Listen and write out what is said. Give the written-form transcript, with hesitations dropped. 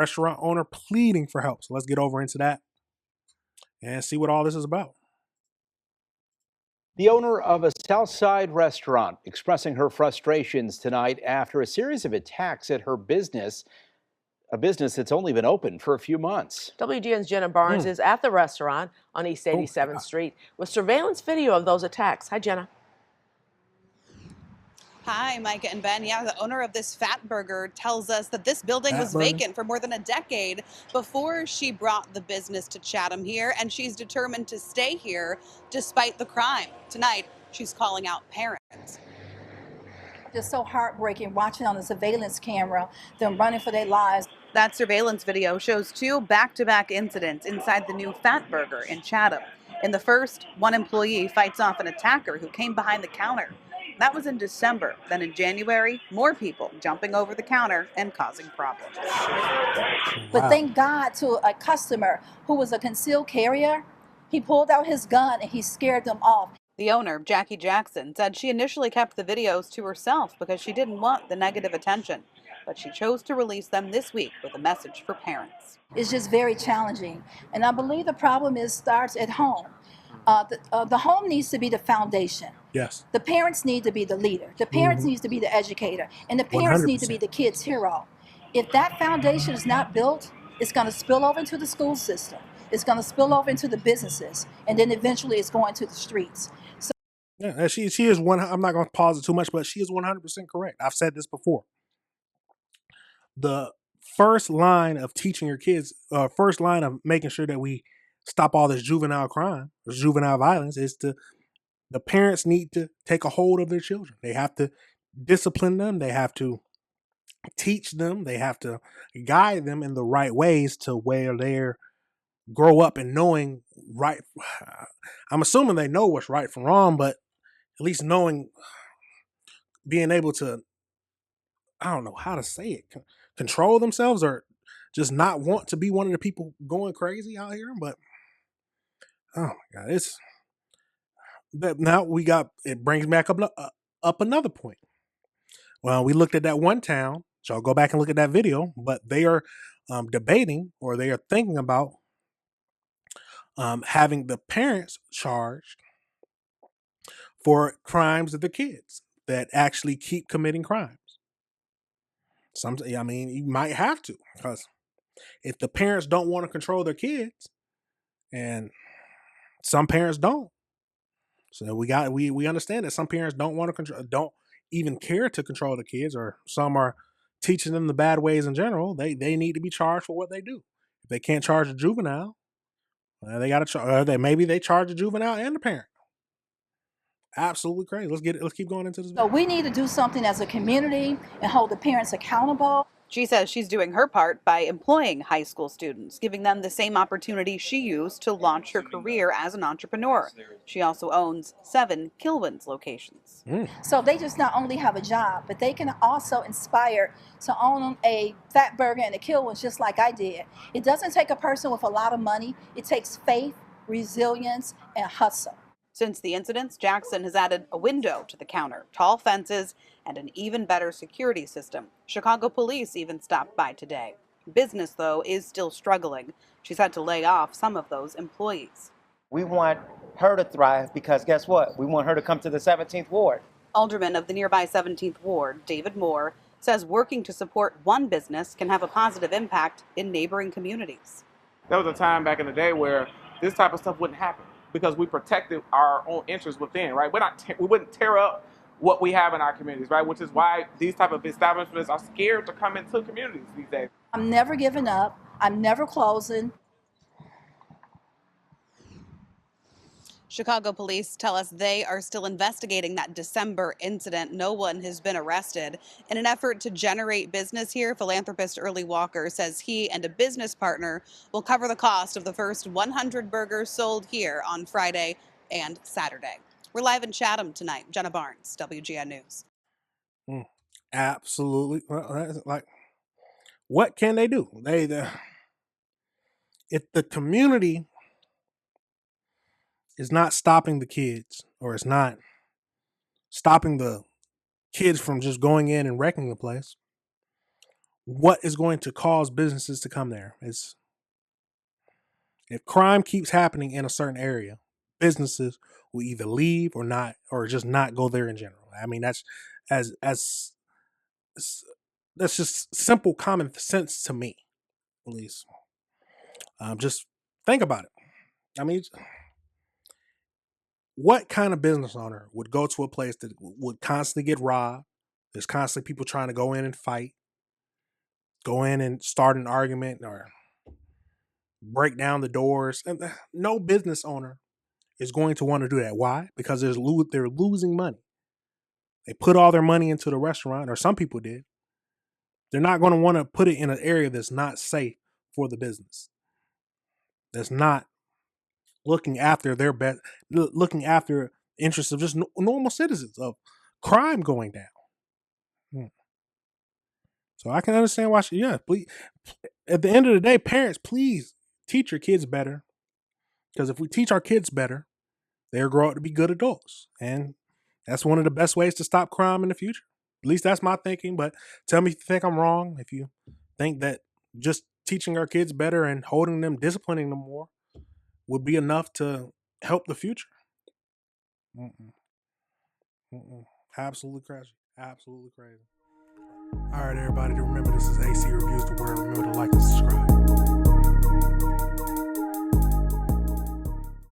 restaurant owner pleading for help. So let's get over into that and see what all this is about. The owner of a Southside restaurant expressing her frustrations tonight after a series of attacks at her business, a business that's only been open for a few months. WGN's Jenna Barnes is at the restaurant on East 87th Street with surveillance video of those attacks. Hi, Jenna. Hi, Micah and Ben. Yeah, the owner of this FatBurger tells us that this building was vacant for more than a decade before she brought the business to Chatham here, and she's determined to stay here despite the crime. Tonight, she's calling out parents. It's so heartbreaking watching on the surveillance camera, them running for their lives. That surveillance video shows two back-to-back incidents inside the new FatBurger in Chatham. In the first, one employee fights off an attacker who came behind the counter. That was in December. Then in January, more people jumping over the counter and causing problems. But thank God to a customer who was a concealed carrier, he pulled out his gun and he scared them off. The owner, Jackie Jackson, said she initially kept the videos to herself because she didn't want the negative attention. But she chose to release them this week with a message for parents. It's just very challenging. And I believe the problem starts at home. The home needs to be the foundation. Yes. The parents need to be the leader. The parents need to be the educator. And the parents 100%. need to be the kid's hero. If that foundation is not built, it's going to spill over into the school system. It's going to spill over into the businesses. And then eventually it's going to the streets. So yeah, she is one. I'm not going to pause it too much, but she is 100% correct. I've said this before. The first line of teaching your kids, first line of making sure that we stop all this juvenile crime, this juvenile violence, is the parents need to take a hold of their children. They have to discipline them. They have to teach them. They have to guide them in the right ways to where they're grow up and knowing right. I'm assuming they know what's right from wrong, but at least knowing, being able to, I don't know how to say it, control themselves or just not want to be one of the people going crazy out here. But oh my God, it's that now it brings back up another point. Well, we looked at that one town, so I'll go back and look at that video, but they are debating, or they are thinking about having the parents charged for crimes of the kids that actually keep committing crimes. I mean, you might have to, because if the parents don't want to control their kids, and some parents don't, so we understand that some parents don't want to control, don't even care to control the kids, or some are teaching them the bad ways in general. They need to be charged for what they do. If they can't charge a juvenile, they got to maybe they charge a juvenile and the parent. Absolutely crazy. Let's keep going into this. So we need to do something as a community and hold the parents accountable. She says she's doing her part by employing high school students, giving them the same opportunity she used to launch her career as an entrepreneur. She also owns 7 Kilwins locations. So they just not only have a job, but they can also inspire to own a FatBurger and a Kilwins just like I did. It doesn't take a person with a lot of money. It takes faith, resilience, and hustle. Since the incidents, Jackson has added a window to the counter, tall fences, and an even better security system. Chicago police even stopped by today. Business, though, is still struggling. She's had to lay off some of those employees. We want her to thrive because guess what? We want her to come to the 17th Ward. Alderman of the nearby 17th Ward, David Moore, says working to support one business can have a positive impact in neighboring communities. There was a time back in the day where this type of stuff wouldn't happen, because we protected our own interests within, right? We wouldn't tear up what we have in our communities, right? Which is why these type of establishments are scared to come into communities these days. I'm never giving up. I'm never closing. Chicago police tell us they are still investigating that December incident. No one has been arrested. In an effort to generate business here, philanthropist Early Walker says he and a business partner will cover the cost of the first 100 burgers sold here on Friday and Saturday. We're live in Chatham tonight. Jenna Barnes, WGN News. Absolutely. Like, what can they do? If the community is not stopping the kids, or it's not stopping the kids from just going in and wrecking the place, what is going to cause businesses to come there. It's if crime keeps happening in a certain area, businesses will either leave or not, or just not go there in general. I mean, that's as that's just simple common sense to me, at least. Just think about it. I mean, what kind of business owner would go to a place that would constantly get robbed? There's constantly people trying to go in and fight, go in and start an argument, or break down the doors. And no business owner is going to want to do that. Why? Because they're losing money. They put all their money into the restaurant, or some people did. They're not going to want to put it in an area that's not safe for the business. That's not looking after their looking after interests of just normal citizens, of crime going down. So I can understand why. Please. At the end of the day, parents, please teach your kids better. Because if we teach our kids better, they'll grow up to be good adults, and that's one of the best ways to stop crime in the future. At least that's my thinking. But tell me if you think I'm wrong. If you think that just teaching our kids better and holding them, disciplining them more, would be enough to help the future. Absolutely crazy. Absolutely crazy. All right, everybody. Remember, this is AC Reviews the Word. Remember to like and subscribe.